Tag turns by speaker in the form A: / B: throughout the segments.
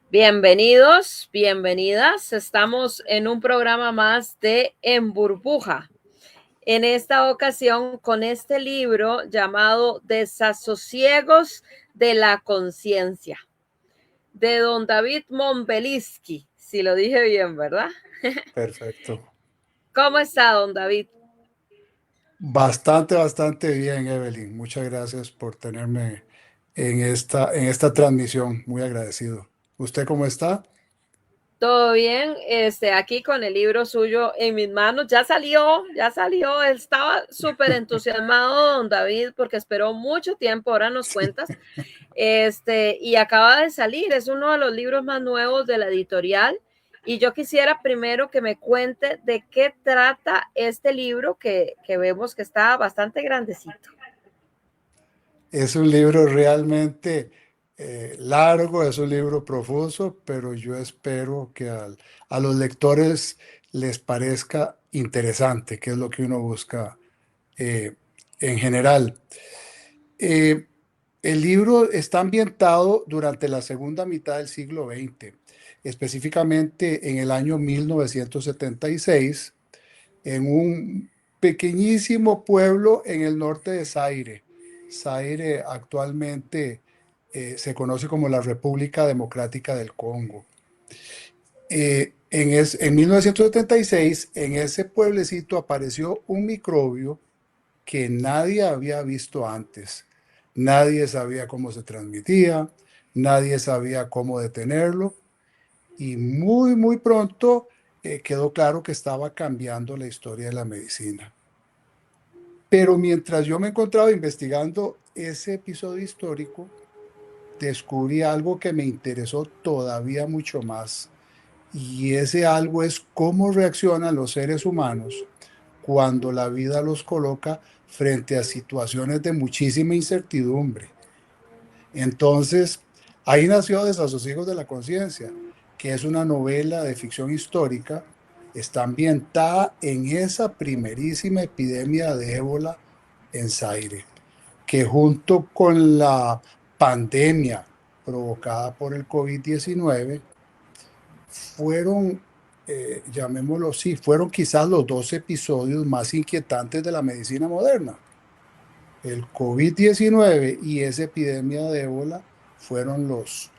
A: Bienvenidos, bienvenidas. Estamos en un programa más de En Burbuja. En esta ocasión con este libro llamado Desasosiegos de la Conciencia, de don David Monbeliski, si lo dije bien, ¿verdad?
B: Perfecto.
A: ¿Cómo está, don David?
B: Bastante bien, Evelyn. Muchas gracias por tenerme en esta transmisión. Muy agradecido. ¿Usted cómo está?
A: Todo bien, aquí con el libro suyo en mis manos. Ya salió. Estaba súper entusiasmado don David porque esperó mucho tiempo, ahora nos cuentas. Y acaba de salir, es uno de los libros más nuevos de la editorial. Y yo quisiera primero que me cuente de qué trata este libro que vemos que está bastante grandecito.
B: Es un libro realmente largo, es un libro profuso, pero yo espero que a los lectores les parezca interesante, que es lo que uno busca eh, en general. Eh, el libro está ambientado durante la segunda mitad del siglo XX, específicamente en el año 1976, en un pequeñísimo pueblo en el norte de Zaire. Zaire actualmente se conoce como la República Democrática del Congo. En 1976, en ese pueblecito apareció un microbio que nadie había visto antes. Nadie sabía cómo se transmitía, nadie sabía cómo detenerlo y muy pronto quedó claro que estaba cambiando la historia de la medicina. Pero mientras yo me encontraba investigando ese episodio histórico, descubrí algo que me interesó todavía mucho más. Y ese algo es cómo reaccionan los seres humanos cuando la vida los coloca frente a situaciones de muchísima incertidumbre. Entonces, ahí nació Desasosiegos de la Conciencia, que es una novela de ficción histórica. Está ambientada en esa primerísima epidemia de ébola en Zaire, que junto con la pandemia provocada por el COVID-19 fueron, llamémoslo así, fueron quizás los dos episodios más inquietantes de la medicina moderna. El COVID-19 y esa epidemia de ébola fueron los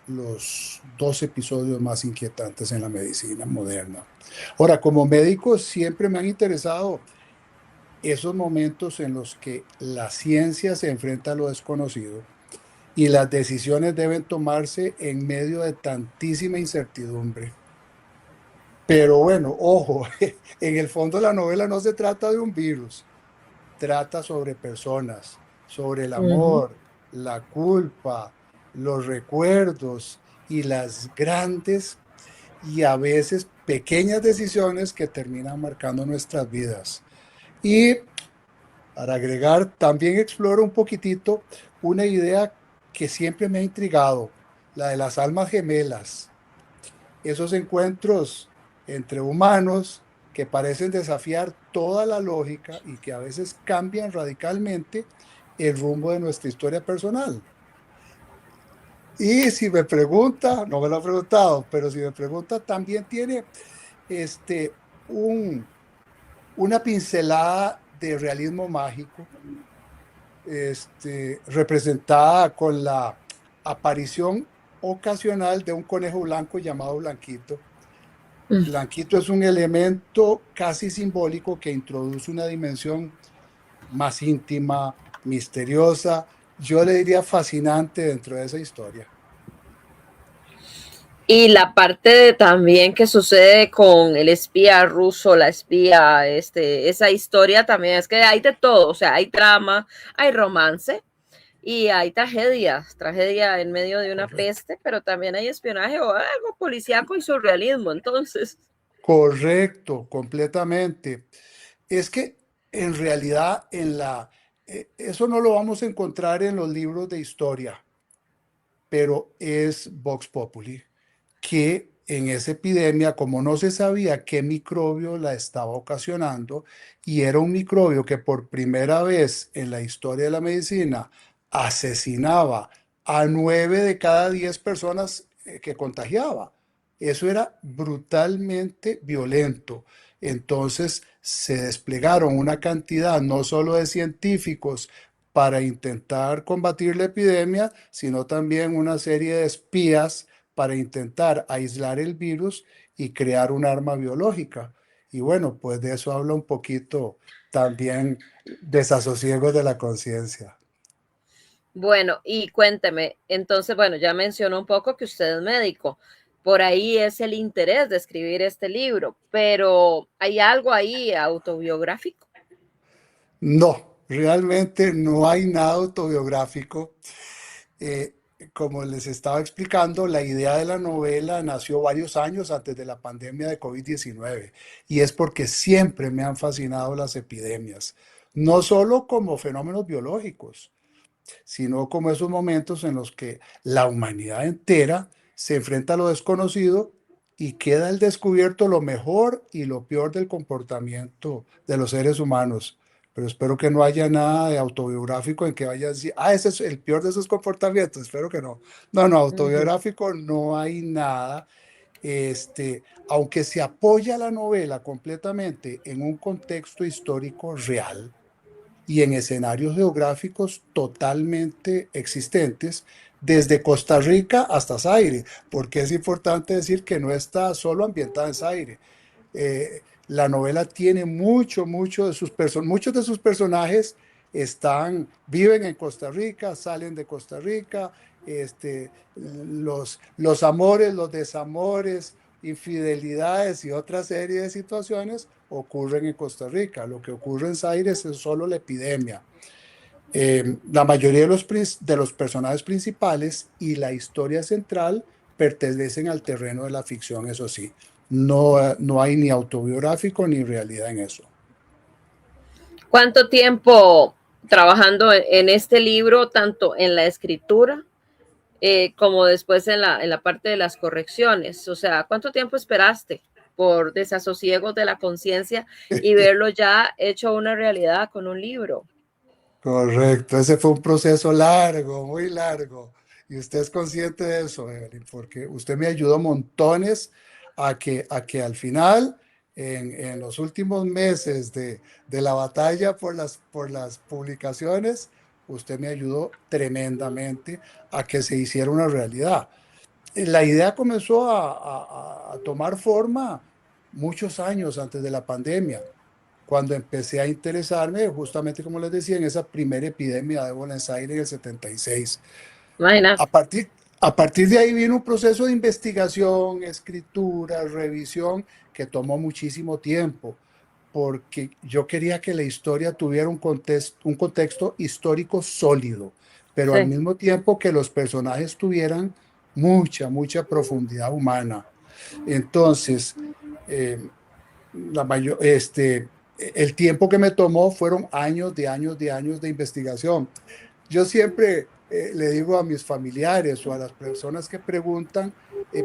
B: dos episodios más inquietantes en la medicina moderna. Ahora, como médico siempre me han interesado esos momentos en los que la ciencia se enfrenta a lo desconocido y las decisiones deben tomarse en medio de tantísima incertidumbre. Pero bueno, ojo, en el fondo la novela no se trata de un virus, trata sobre personas, sobre el
A: Ujú.
B: amor, la culpa, los recuerdos y las grandes y a veces pequeñas decisiones que terminan marcando nuestras vidas. Y para agregar, también exploro un poquitito una idea que siempre me ha intrigado, la de las almas gemelas, esos encuentros entre humanos que parecen desafiar toda la lógica y que a veces cambian radicalmente el rumbo de nuestra historia personal. Y si me pregunta, no me lo ha preguntado, pero si me pregunta, también tiene este, un, una pincelada de realismo mágico, representada con la aparición ocasional de un conejo blanco llamado Blanquito. Blanquito es un elemento casi simbólico que introduce una dimensión más íntima, misteriosa, yo le diría fascinante dentro de esa historia.
A: Y la parte también que sucede con el espía ruso, la espía, esa historia también es que hay de todo, o sea, hay drama, hay romance y hay tragedia en medio de una
B: Correcto.
A: peste, pero también hay espionaje o algo policíaco y surrealismo, entonces.
B: Correcto, completamente. Es que en realidad eso no lo vamos a encontrar en los libros de historia, pero es Vox Populi, que en esa epidemia, como no se sabía qué microbio la estaba ocasionando, y era un microbio que por primera vez en la historia de la medicina asesinaba a 9 de cada 10 personas que contagiaba. Eso era brutalmente violento. Entonces se desplegaron una cantidad no solo de científicos para intentar combatir la epidemia, sino también una serie de espías para intentar aislar el virus y crear un arma biológica. Y bueno, pues de eso habla un poquito también desasosiego de la conciencia.
A: Bueno, y cuénteme, entonces, bueno, ya mencionó un poco que usted es médico, por ahí es el interés de escribir este libro, pero ¿hay algo ahí autobiográfico?
B: No, realmente no hay nada autobiográfico. Eh, Como les estaba explicando, la idea de la novela nació varios años antes de la pandemia de COVID-19 y es porque siempre me han fascinado las epidemias, no solo como fenómenos biológicos, sino como esos momentos en los que la humanidad entera se enfrenta a lo desconocido y queda al descubierto lo mejor y lo peor del comportamiento de los seres humanos. Pero espero que no haya nada de autobiográfico en que vaya a decir, ese es el peor de esos comportamientos. Espero que no. No, no,
A: Ujú.
B: autobiográfico no hay nada. Aunque se apoya la novela completamente en un contexto histórico real, y en escenarios geográficos totalmente existentes, desde Costa Rica hasta Zaire, porque es importante decir que no está solo ambientada en Zaire. La novela tiene muchos de sus personajes viven en Costa Rica, salen de Costa Rica, los amores, los desamores, infidelidades y otra serie de situaciones ocurren en Costa Rica. Lo que ocurre en Zaire es solo la epidemia. La mayoría de los personajes principales y la historia central pertenecen al terreno de la ficción, eso sí. No, no hay ni autobiográfico ni realidad en eso.
A: ¿Cuánto tiempo trabajando en este libro, tanto en la escritura como después en la parte de las correcciones? O sea, ¿cuánto tiempo esperaste por desasosiegos de la conciencia y verlo ya hecho una realidad con un libro?
B: Correcto, ese fue un proceso largo, muy largo. Y usted es consciente de eso, Evelyn, porque usted me ayudó montones a que al final, en los últimos meses de la batalla por las publicaciones, usted me ayudó tremendamente a que se hiciera una realidad. La idea comenzó a tomar forma muchos años antes de la pandemia, cuando empecé a interesarme, justamente como les decía, en esa primera epidemia de Buenos Aires en el 76. A
A: Imagínate.
B: partir, a partir de ahí vino un proceso de investigación, escritura, revisión, que tomó muchísimo tiempo, porque yo quería que la historia tuviera un contexto histórico sólido, pero al
A: Sí.
B: mismo tiempo que los personajes tuvieran mucha profundidad humana. Entonces, eh, el tiempo que me tomó fueron años de investigación. Yo siempre le digo a mis familiares o a las personas que preguntan,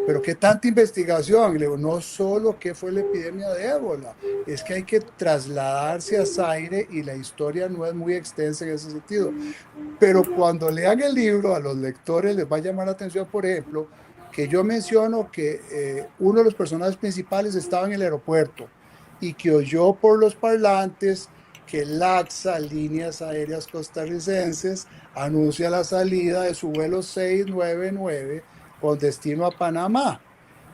B: pero ¿qué tanta investigación? Y le digo, no solo qué fue la epidemia de ébola, es que hay que trasladarse a Zaire y la historia no es muy extensa en ese sentido. Pero cuando lean el libro, a los lectores les va a llamar la atención, por ejemplo, que yo menciono que uno de los personajes principales estaba en el aeropuerto y que oyó por los parlantes que LAXA, Líneas Aéreas Costarricenses, anuncia la salida de su vuelo 699 con destino a Panamá.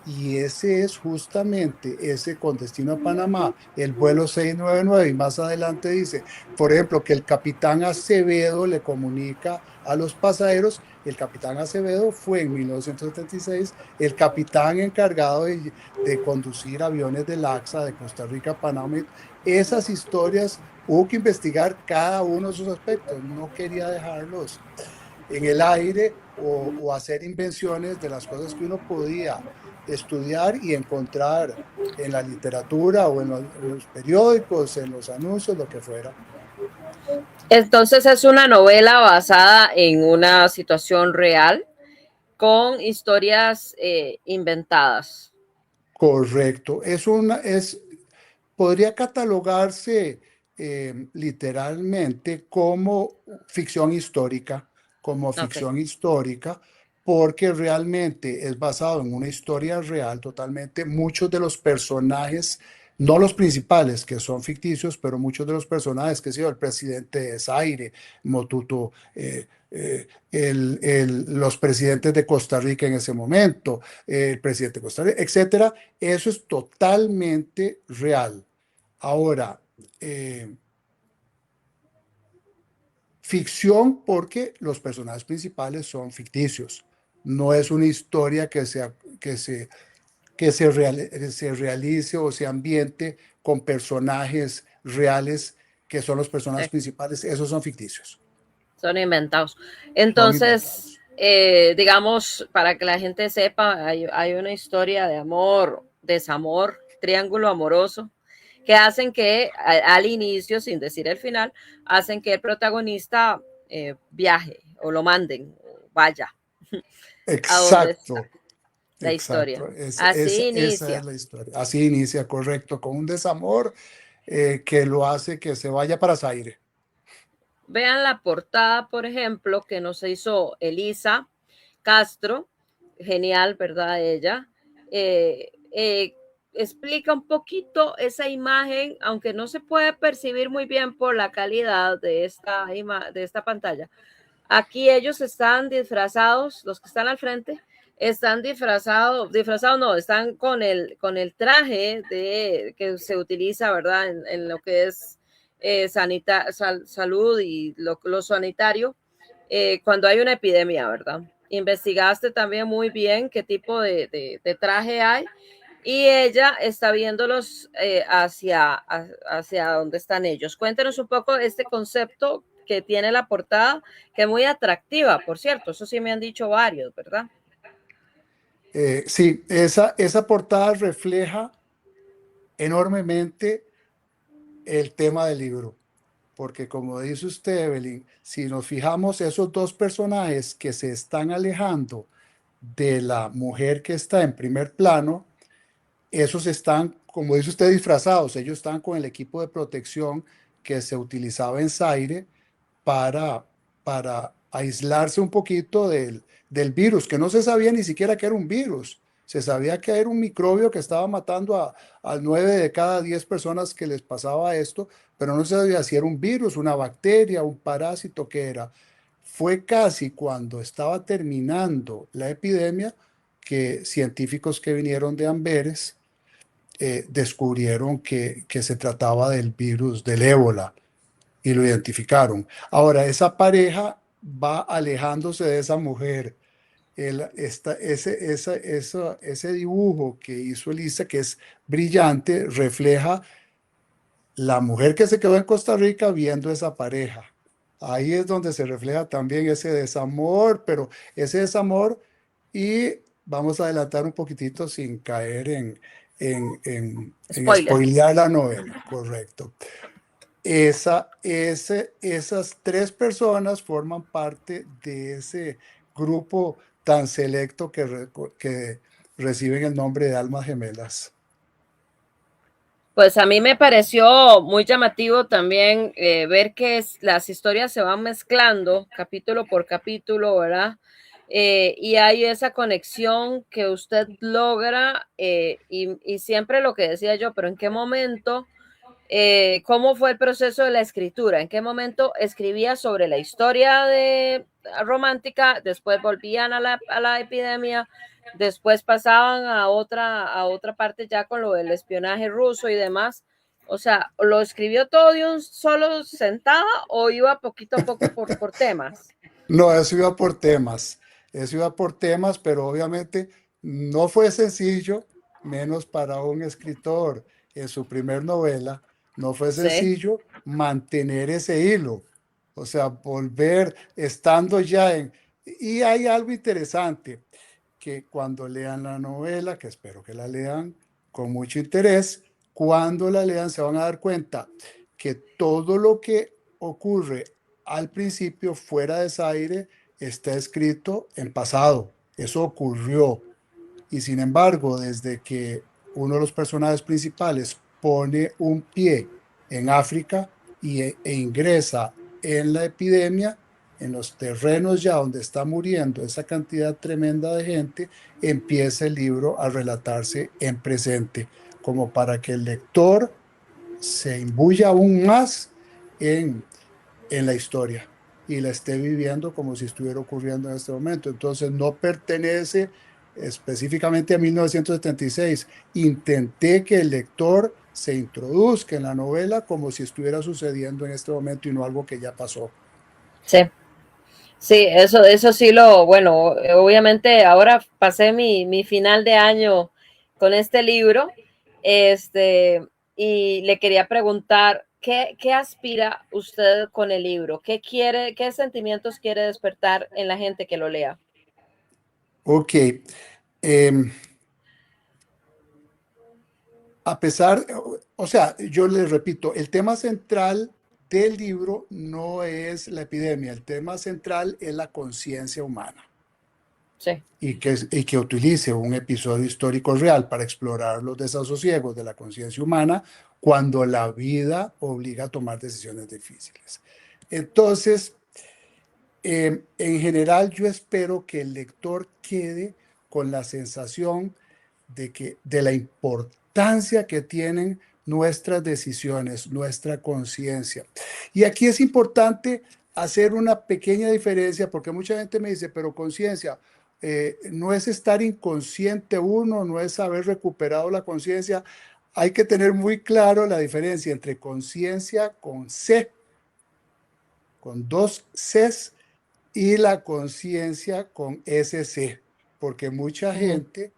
B: Y ese es justamente ese con destino a Panamá, el vuelo 699. Y más adelante dice, por ejemplo, que el capitán Acevedo le comunica a los pasajeros. El capitán Acevedo fue en 1976 el capitán encargado de conducir aviones del AXA de Costa Rica a Panamá. Esas historias hubo que investigar cada uno de sus aspectos. No quería dejarlos en el aire o hacer invenciones de las cosas que uno podía estudiar y encontrar en la literatura o en los periódicos, en los anuncios, lo que fuera.
A: Entonces es una novela basada en una situación real con historias inventadas.
B: Correcto. Podría catalogarse literalmente como ficción histórica,
A: Ok.
B: porque realmente es basado en una historia real totalmente. Muchos de los personajes, no los principales, que son ficticios, pero muchos de los personajes, que ha sido el presidente de Zaire, Motuto, los presidentes de Costa Rica en ese momento, el presidente de Costa Rica, etcétera, eso es totalmente real. Ahora, ficción porque los personajes principales son ficticios. No es una historia que se realice o se ambiente con personajes reales que son los personajes
A: Sí,
B: principales. Esos son ficticios,
A: son inventados.
B: son
A: Entonces,
B: inventados.
A: digamos, para que la gente sepa, hay una historia de amor, desamor, triángulo amoroso, que hacen que al inicio, sin decir el final, hacen que el protagonista viaje o lo manden, o vaya a donde está
B: Exacto,
A: la historia.
B: exacto.
A: Así
B: Esa es
A: inicia.
B: la historia. Así inicia, correcto, con un desamor que lo hace que se vaya para Zaire.
A: Vean la portada, por ejemplo, que nos hizo Elisa Castro, genial, ¿verdad? Ella. Explica un poquito esa imagen, aunque no se puede percibir muy bien por la calidad de esta pantalla. Aquí ellos están disfrazados, los que están al frente, están disfrazados no, están con el traje que se utiliza, ¿verdad? En lo que es salud y lo sanitario, cuando hay una epidemia, ¿verdad? Investigaste también muy bien qué tipo de traje hay y ella está viéndolos hacia donde están ellos. Cuéntenos un poco este concepto que tiene la portada, que es muy atractiva, por cierto, eso sí me han dicho varios, ¿verdad?
B: Sí, esa portada refleja enormemente el tema del libro, porque como dice usted, Evelyn, si nos fijamos, esos dos personajes que se están alejando de la mujer que está en primer plano, esos están, como dice usted, disfrazados, ellos están con el equipo de protección que se utilizaba en Zaire para, para aislarse un poquito del virus, que no se sabía ni siquiera que era un virus. Se sabía que era un microbio que estaba matando a 9 de cada 10 personas que les pasaba esto, pero no se sabía si era un virus, una bacteria, un parásito, que era. Fue casi cuando estaba terminando la epidemia que científicos que vinieron de Amberes descubrieron que se trataba del virus del ébola y lo identificaron. Ahora, esa pareja va alejándose de esa mujer. Ese dibujo que hizo Elisa, que es brillante, refleja la mujer que se quedó en Costa Rica viendo esa pareja. Ahí es donde se refleja también ese desamor, pero ese desamor, y vamos a adelantar un poquitito sin caer en
A: Spoiler.
B: spoilear la novela, correcto. Esas tres personas forman parte de ese grupo tan selecto que reciben el nombre de almas gemelas.
A: Pues a mí me pareció muy llamativo también ver que las historias se van mezclando capítulo por capítulo, ¿verdad? Y hay esa conexión que usted logra y siempre lo que decía yo, pero ¿en qué momento cómo fue el proceso de la escritura, en qué momento escribía sobre la historia romántica, después volvían a la epidemia, después pasaban a otra parte ya con lo del espionaje ruso y demás. O sea, ¿lo escribió todo de un solo sentada o iba poquito a poco por temas?
B: No, eso iba por temas, pero obviamente no fue sencillo, menos para un escritor en su primer novela, no fue
A: Sí.
B: sencillo mantener ese hilo, o sea, volver estando ya en... Y hay algo interesante, que cuando lean la novela, que espero que la lean con mucho interés, cuando la lean se van a dar cuenta que todo lo que ocurre al principio fuera de Zaire está escrito en pasado. Eso ocurrió. Y sin embargo, desde que uno de los personajes principales pone un pie en África e ingresa en la epidemia, en los terrenos ya donde está muriendo esa cantidad tremenda de gente, empieza el libro a relatarse en presente, como para que el lector se imbuya aún más en la historia y la esté viviendo como si estuviera ocurriendo en este momento. Entonces no pertenece específicamente a 1976. Intenté que el lector se introduzca en la novela como si estuviera sucediendo en este momento y no algo que ya pasó.
A: Sí. Sí, eso sí bueno, obviamente ahora pasé mi final de año con este libro, y le quería preguntar, ¿qué aspira usted con el libro? ¿Qué sentimientos quiere despertar en la gente que lo lea?
B: Ok. em, a pesar, o sea, yo les repito, el tema central del libro no es la epidemia, el tema central es la conciencia humana.
A: Sí.
B: Y que utilice un episodio histórico real para explorar los desasosiegos de la conciencia humana cuando la vida obliga a tomar decisiones difíciles. Entonces, en general, yo espero que el lector quede con la sensación de la importancia que tienen nuestras decisiones, nuestra conciencia. Y aquí es importante hacer una pequeña diferencia, porque mucha gente me dice, pero conciencia, no es estar inconsciente uno, no es haber recuperado la conciencia. Hay que tener muy claro la diferencia entre conciencia con C, con dos Cs, y la conciencia con SC, porque mucha
A: Ujú.
B: gente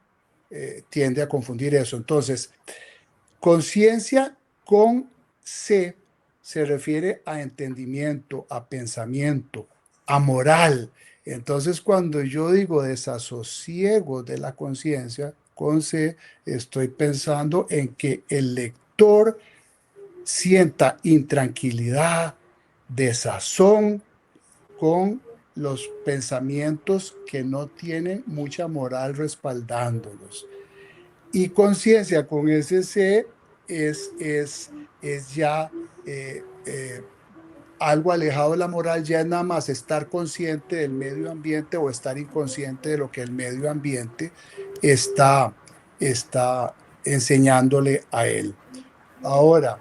B: tiende a confundir eso. Entonces, conciencia con C se refiere a entendimiento, a pensamiento, a moral. Entonces, cuando yo digo desasosiego de la conciencia con C, estoy pensando en que el lector sienta intranquilidad, desazón con los pensamientos que no tienen mucha moral respaldándolos. Y conciencia con ese C es ya algo alejado de la moral, ya es nada más estar consciente del medio ambiente o estar inconsciente de lo que el medio ambiente está, está enseñándole a él. Ahora,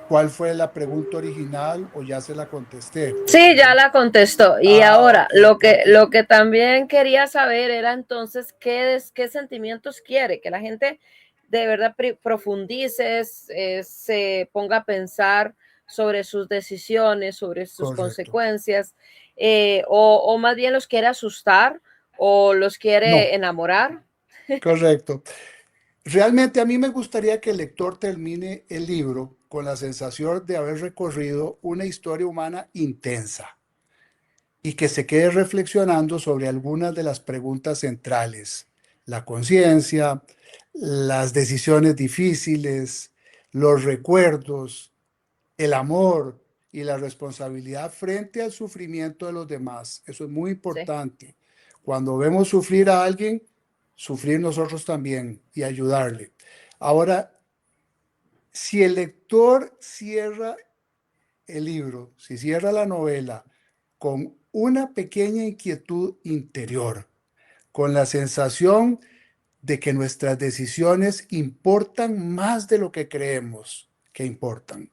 B: ¿cuál fue la pregunta original o ya se la contesté?
A: Sí,
B: Porque
A: ya la contestó. Y ahora,
B: ok,
A: lo
B: ok.
A: que, lo que también quería saber era entonces qué sentimientos quiere, que la gente de verdad profundice, se ponga a pensar sobre sus decisiones, sobre sus
B: Correcto.
A: consecuencias, o más bien los quiere asustar o los quiere
B: No,
A: enamorar.
B: correcto. Realmente a mí me gustaría que el lector termine el libro con la sensación de haber recorrido una historia humana intensa y que se quede reflexionando sobre algunas de las preguntas centrales: la conciencia, las decisiones difíciles, los recuerdos, el amor y la responsabilidad frente al sufrimiento de los demás. Eso es muy
A: Sí.
B: importante. Cuando vemos sufrir a alguien, sufrir nosotros también y ayudarle. Ahora, si el lector cierra el libro, si cierra la novela con una pequeña inquietud interior, con la sensación de que nuestras decisiones importan más de lo que creemos que importan,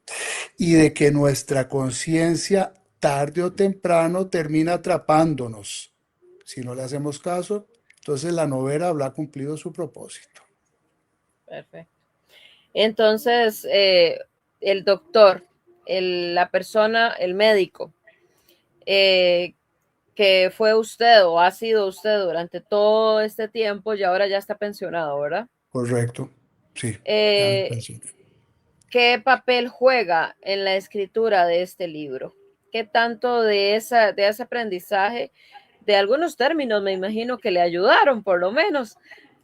B: y de que nuestra conciencia tarde o temprano termina atrapándonos si no le hacemos caso, entonces la novela habrá cumplido su propósito.
A: Perfecto. Entonces, el doctor, la persona, el médico, eh, que fue usted o ha sido usted durante todo este tiempo y ahora ya está pensionado, ¿verdad?
B: Correcto, sí, ya me
A: Eh,
B: pensé.
A: ¿Qué papel juega en la escritura de este libro? ¿Qué tanto de ese aprendizaje, de algunos términos, me imagino que le ayudaron por lo menos,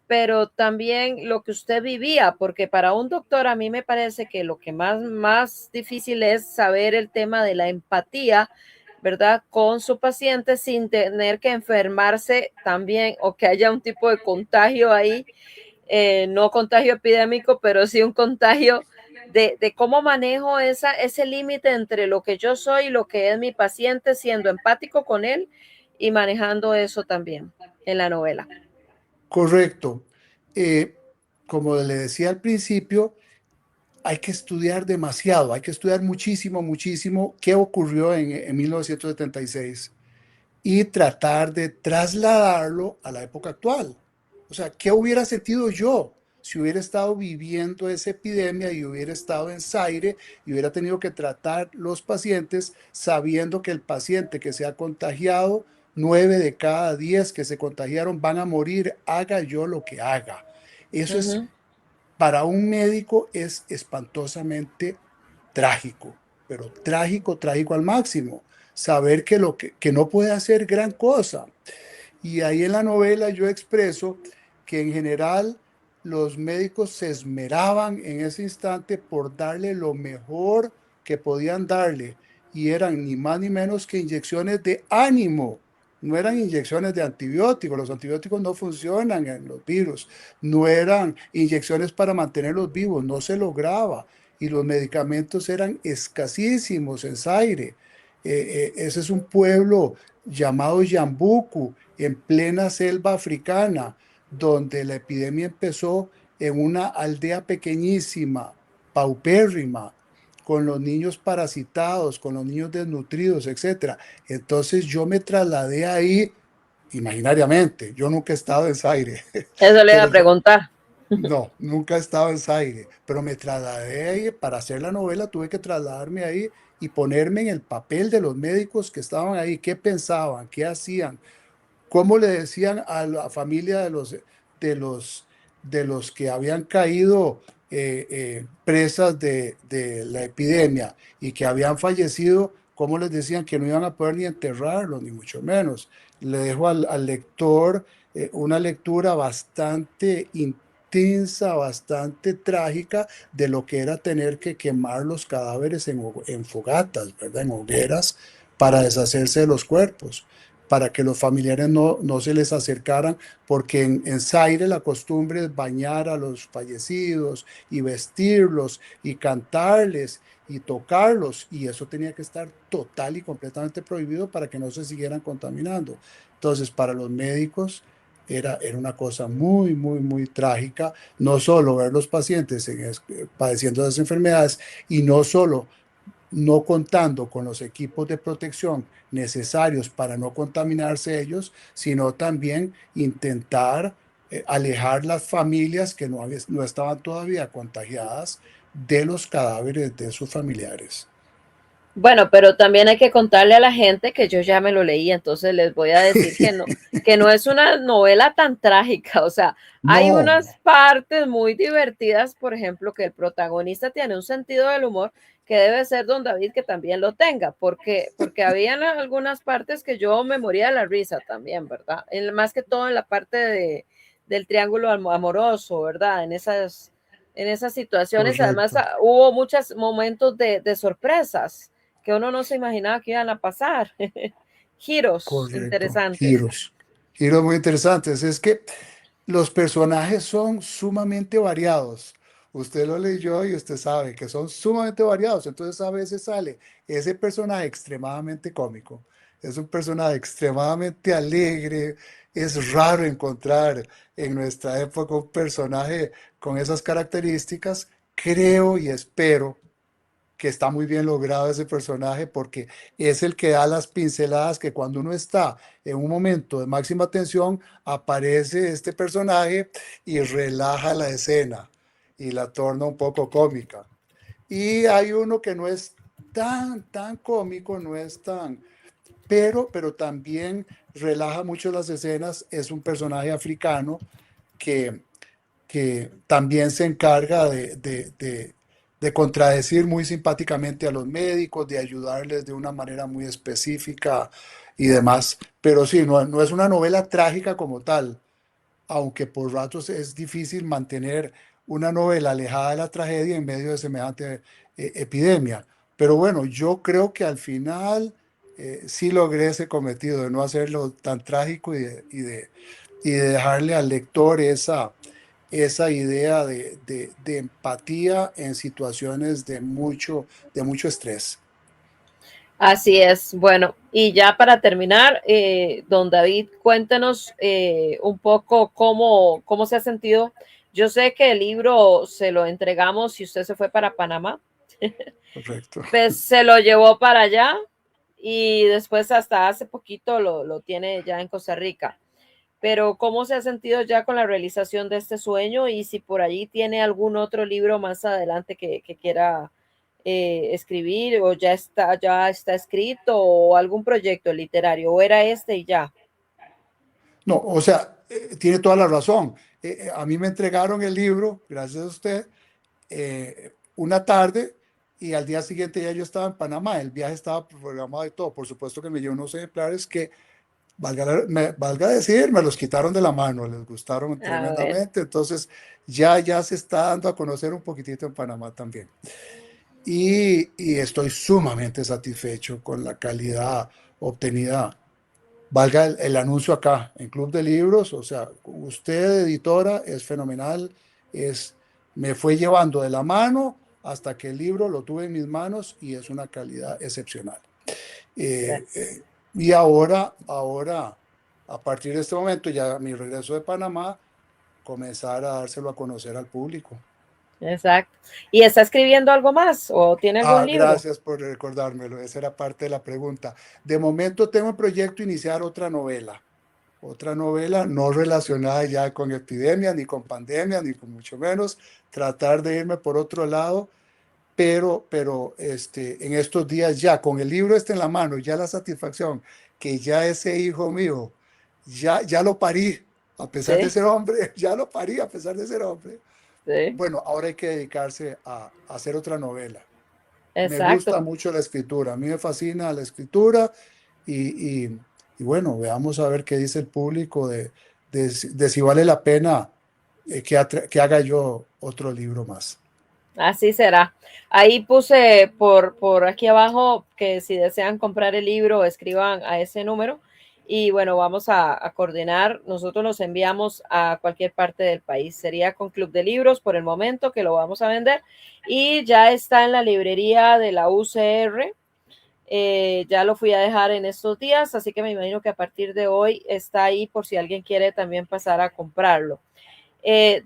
A: pero también lo que usted vivía, porque para un doctor a mí me parece que lo que más difícil es saber el tema de la empatía, ¿verdad? Con su paciente sin tener que enfermarse también o que haya un tipo de contagio ahí, no contagio epidémico, pero sí un contagio de cómo manejo ese límite entre lo que yo soy y lo que es mi paciente, siendo empático con él y manejando eso también en la novela.
B: Correcto. Eh, Como le decía al principio, hay que estudiar demasiado, hay que estudiar muchísimo, muchísimo qué ocurrió en 1976 y tratar de trasladarlo a la época actual. O sea, ¿qué hubiera sentido yo si hubiera estado viviendo esa epidemia y hubiera estado en Zaire y hubiera tenido que tratar los pacientes sabiendo que el paciente que se ha contagiado, 9 de cada 10 que se contagiaron van a morir, haga yo lo que haga? Eso es,
A: Ujú,
B: para un médico es espantosamente trágico, pero trágico, trágico al máximo. Saber que no puede hacer gran cosa. Y ahí en la novela yo expreso que en general los médicos se esmeraban en ese instante por darle lo mejor que podían darle. Y eran ni más ni menos que inyecciones de ánimo. No eran inyecciones de antibióticos. Los antibióticos no funcionan en los virus. No eran inyecciones para mantenerlos vivos. No se lograba. Y los medicamentos eran escasísimos en Zaire. Ese es un pueblo llamado Yambuku, en plena selva africana, donde la epidemia empezó en una aldea pequeñísima, paupérrima, con los niños parasitados, con los niños desnutridos, etcétera. Entonces yo me trasladé ahí imaginariamente. Yo nunca he estado en Zaire,
A: eso le iba a
B: pero
A: preguntar.
B: no, nunca he estado en Zaire, pero me trasladé ahí para hacer la novela, tuve que trasladarme ahí y ponerme en el papel de los médicos que estaban ahí, qué pensaban, qué hacían, cómo le decían a la familia de los, de los que habían caído presas de la epidemia y que habían fallecido, cómo les decían que no iban a poder ni enterrarlos, ni mucho menos. Le dejo al lector una lectura bastante intensa, bastante trágica de lo que era tener que quemar los cadáveres en fogatas, ¿verdad? En hogueras para deshacerse de los cuerpos, para que los familiares no se les acercaran, porque en Zaire la costumbre es bañar a los fallecidos y vestirlos y cantarles y tocarlos, y eso tenía que estar total y completamente prohibido para que no se siguieran contaminando. Entonces, para los médicos era una cosa muy, muy, muy trágica, no solo ver los pacientes padeciendo esas enfermedades y no solo no contando con los equipos de protección necesarios para no contaminarse ellos, sino también intentar alejar las familias que no estaban todavía contagiadas de los cadáveres de sus familiares.
A: Bueno, pero también hay que contarle a la gente que yo ya me lo leí, entonces les voy a decir que no es una novela tan trágica, o sea, hay
B: No,
A: unas partes muy divertidas, por ejemplo, que el protagonista tiene un sentido del humor que debe ser don David que también lo tenga, porque habían algunas partes que yo me moría de la risa también, ¿verdad? Más que todo en la parte del triángulo amoroso, ¿verdad? En esas situaciones, además
B: correcto,
A: hubo muchos momentos de sorpresas que uno no se imaginaba que iban a pasar. Giros
B: correcto.
A: interesantes.
B: Giros muy interesantes. Es que los personajes son sumamente variados. Usted lo leyó y usted sabe que son sumamente variados. Entonces a veces sale ese personaje extremadamente cómico. Es un personaje extremadamente alegre. Es raro encontrar en nuestra época un personaje con esas características. Creo y espero que está muy bien logrado ese personaje porque es el que da las pinceladas que cuando uno está en un momento de máxima tensión, aparece este personaje y relaja la escena y la torna un poco cómica. Y hay uno que no es tan cómico, no es tan, pero también relaja mucho las escenas, es un personaje africano que también se encarga de contradecir muy simpáticamente a los médicos, de ayudarles de una manera muy específica y demás. Pero sí, no es una novela trágica como tal, aunque por ratos es difícil mantener una novela alejada de la tragedia en medio de semejante epidemia. Pero bueno, yo creo que al final sí logré ese cometido de no hacerlo tan trágico y de dejarle al lector esa idea de empatía en situaciones de mucho estrés.
A: Así es. Bueno, y ya para terminar, don David, cuéntenos un poco cómo se ha sentido. Yo sé que el libro se lo entregamos si usted se fue para Panamá,
B: Correcto.
A: pues se lo llevó para allá y después hasta hace poquito lo tiene ya en Costa Rica. Pero ¿cómo se ha sentido ya con la realización de este sueño? Y si por allí tiene algún otro libro más adelante que quiera escribir o ya está escrito o algún proyecto literario o era este y ya.
B: No, o sea, tiene toda la razón. A mí me entregaron el libro, gracias a usted, una tarde y al día siguiente ya yo estaba en Panamá. El viaje estaba programado y todo. Por supuesto que me llevó unos ejemplares que, valga decir, me los quitaron de la mano, les gustaron
A: A ver,
B: tremendamente. Entonces ya se está dando a conocer un poquitito en Panamá también. Y estoy sumamente satisfecho con la calidad obtenida. Valga el anuncio acá en Club de Libros, o sea, usted editora es fenomenal, es, me fue llevando de la mano hasta que el libro lo tuve en mis manos y es una calidad excepcional. Eh,
A: gracias.
B: eh, y ahora, a partir de este momento, ya mi regreso de Panamá, comenzar a dárselo a conocer al público.
A: Exacto. ¿Y está escribiendo algo más o tiene algún
B: Ah,
A: libro?
B: gracias por recordármelo, esa era parte de la pregunta. De momento tengo en proyecto iniciar otra novela no relacionada ya con epidemias, ni con pandemias, ni con mucho menos, tratar de irme por otro lado, pero en estos días ya, con el libro este en la mano, ya la satisfacción que ya ese hijo mío, ya lo parí, a pesar de
A: Sí,
B: ser hombre, ya lo parí a pesar de ser hombre.
A: sí,
B: Bueno, ahora hay que dedicarse a hacer otra novela. Me
A: exacto.
B: gusta mucho la escritura, a mí me fascina la escritura y, y- y bueno, veamos a ver qué dice el público de si vale la pena que haga yo otro libro más.
A: Así será. Ahí puse por aquí abajo que si desean comprar el libro, escriban a ese número. Y bueno, vamos a coordinar. Nosotros los enviamos a cualquier parte del país. Sería con Club de Libros por el momento que lo vamos a vender. Y ya está en la librería de la UCR. Ya lo fui a dejar en estos días, así que me imagino que a partir de hoy está ahí por si alguien quiere también pasar a comprarlo.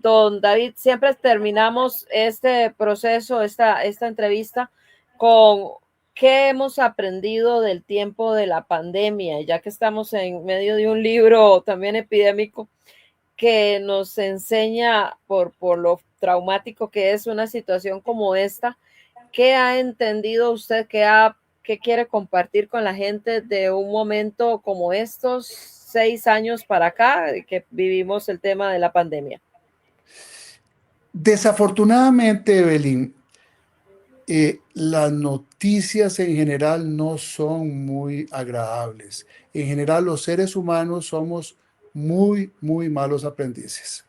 A: Don David, siempre terminamos este proceso, esta entrevista, con qué hemos aprendido del tiempo de la pandemia, ya que estamos en medio de un libro también epidémico que nos enseña por lo traumático que es una situación como esta. ¿Qué ha entendido usted que quiere compartir con la gente de un momento como estos 6 años para acá que vivimos el tema de la pandemia?
B: Desafortunadamente, Evelyn, las noticias en general no son muy agradables. En general, los seres humanos somos muy malos aprendices.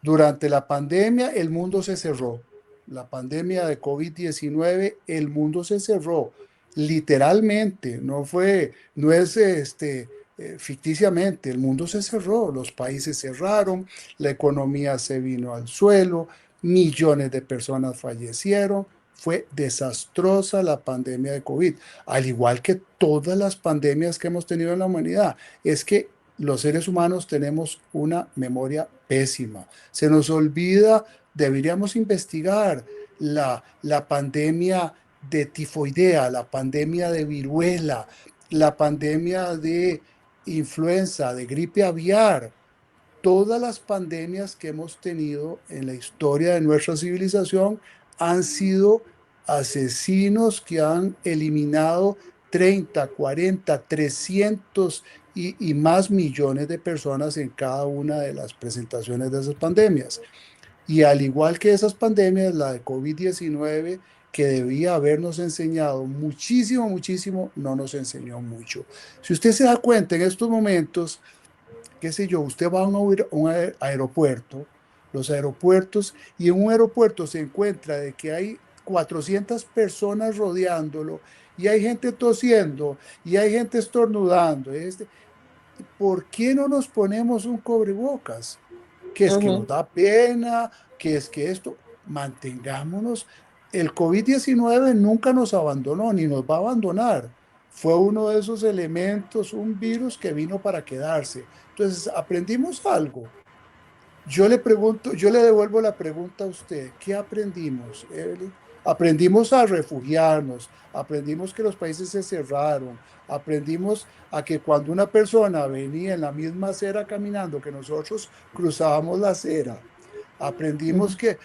B: Durante la pandemia, el mundo se cerró. La pandemia de COVID-19, el mundo se cerró. Literalmente, no es ficticiamente, el mundo se cerró, los países cerraron, la economía se vino al suelo, millones de personas fallecieron. Fue desastrosa la pandemia de COVID, al igual que todas las pandemias que hemos tenido en la humanidad. Es que los seres humanos tenemos una memoria pésima. Se nos olvida, deberíamos investigar la pandemia de tifoidea, la pandemia de viruela, la pandemia de influenza, de gripe aviar. Todas las pandemias que hemos tenido en la historia de nuestra civilización han sido asesinos que han eliminado 30, 40, 300 y más millones de personas en cada una de las presentaciones de esas pandemias. Y al igual que esas pandemias, la de COVID-19, que debía habernos enseñado muchísimo, no nos enseñó mucho. Si usted se da cuenta en estos momentos, qué sé yo, usted va a un aeropuerto, los aeropuertos, y en un aeropuerto se encuentra de que hay 400 personas rodeándolo, y hay gente tosiendo, y hay gente estornudando. ¿Por qué no nos ponemos un cubrebocas? que es que nos da pena, que es que esto, mantengámonos. El COVID-19 nunca nos abandonó ni nos va a abandonar. Fue uno de esos elementos, un virus que vino para quedarse. Entonces, aprendimos algo. Yo le pregunto, yo le devuelvo la pregunta a usted, ¿qué aprendimos, Evelyn? Aprendimos a refugiarnos, aprendimos que los países se cerraron, aprendimos a que cuando una persona venía en la misma acera caminando que nosotros, cruzábamos la acera. Aprendimos que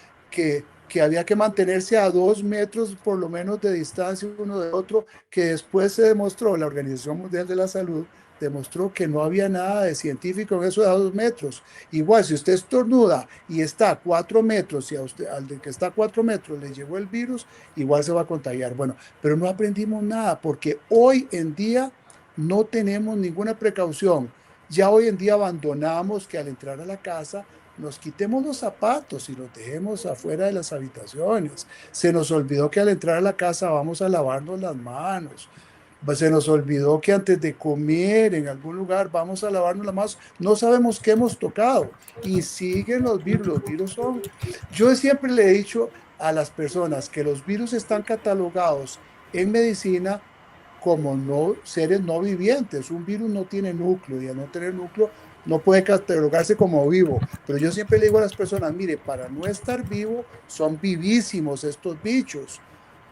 B: había que mantenerse a 2 metros por lo menos de distancia uno de otro, que después se demostró, la Organización Mundial de la Salud demostró que no había nada de científico en eso de a 2 metros. Igual, si usted estornuda y está a 4 metros y a usted, al de que está a 4 metros le llegó el virus, igual se va a contagiar. Bueno, pero no aprendimos nada porque hoy en día no tenemos ninguna precaución. Ya hoy en día abandonamos que al entrar a la casa nos quitemos los zapatos y los dejemos afuera de las habitaciones. Se nos olvidó que al entrar a la casa vamos a lavarnos las manos. Se nos olvidó que antes de comer en algún lugar vamos a lavarnos las manos. No sabemos qué hemos tocado y siguen los virus. Los virus son... Yo siempre le he dicho a las personas que los virus están catalogados en medicina como no, seres no vivientes. Un virus no tiene núcleo y al no tener núcleo no puede catalogarse como vivo. Pero yo siempre le digo a las personas, mire, para no estar vivo son vivísimos estos bichos.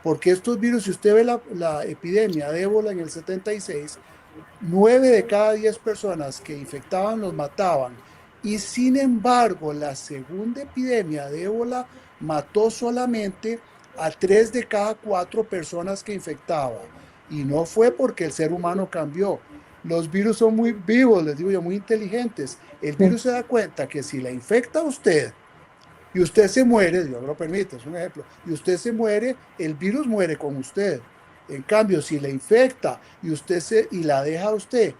B: Porque estos virus, si usted ve la epidemia de ébola en el 76, 9 de cada 10 personas que infectaban los mataban. Y sin embargo, la segunda epidemia de ébola mató solamente a 3 de cada 4 personas que infectaba. Y no fue porque el ser humano cambió. Los virus son muy vivos, les digo yo, muy inteligentes. El virus se da cuenta que si la infecta a usted, y usted se muere, Dios me lo permite, es un ejemplo, y usted se muere, el virus muere con usted. En cambio, si le infecta y la deja a usted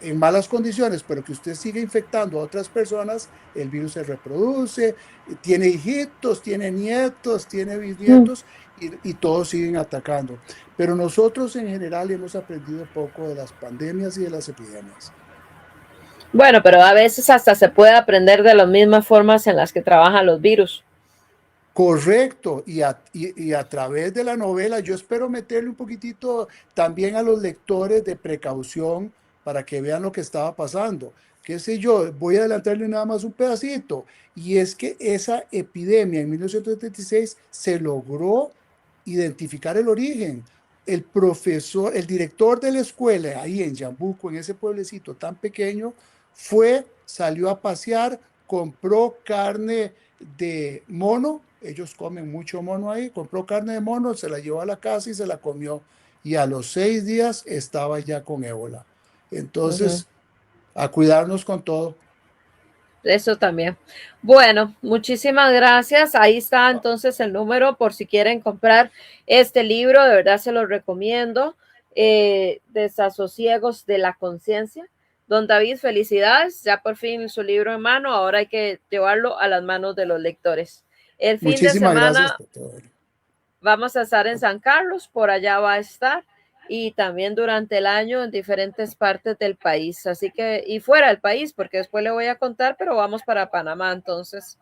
B: en malas condiciones, pero que usted sigue infectando a otras personas, el virus se reproduce, tiene hijitos, tiene nietos, tiene bisnietos y todos siguen atacando. Pero nosotros en general hemos aprendido poco de las pandemias y de las epidemias.
A: Bueno, pero a veces hasta se puede aprender de las mismas formas en las que trabajan los virus.
B: Correcto, y a través de la novela yo espero meterle un poquitito también a los lectores de precaución para que vean lo que estaba pasando. Qué sé yo, voy a adelantarle nada más un pedacito, y es que esa epidemia en 1976 se logró identificar el origen. El profesor, el director de la escuela ahí en Yambuco, en ese pueblecito tan pequeño, salió a pasear, compró carne de mono, ellos comen mucho mono ahí, compró carne de mono, se la llevó a la casa y se la comió. Y a los 6 días estaba ya con ébola. Entonces, a cuidarnos con todo.
A: Eso también. Bueno, muchísimas gracias. Ahí está entonces el número por si quieren comprar este libro. De verdad se lo recomiendo. Desasosiegos de la conciencia. Don David, felicidades. Ya por fin su libro en mano. Ahora hay que llevarlo a las manos de los lectores. El fin de
B: Muchísimas gracias
A: semana
B: por todo.
A: vamos a estar en San Carlos, por allá va a estar, y también durante el año en diferentes partes del país, así que, y fuera del país, porque después le voy a contar, pero vamos para Panamá, entonces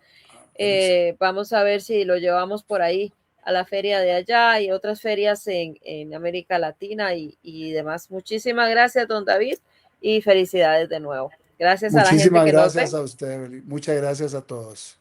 B: Buenísimo.
A: vamos a ver si lo llevamos por ahí a la feria de allá y otras ferias en América Latina y demás. Muchísimas gracias, don David, y felicidades de nuevo. Gracias a la gente
B: Muchísimas
A: que nos ve.
B: gracias a usted, Evelyn. Muchas gracias a todos.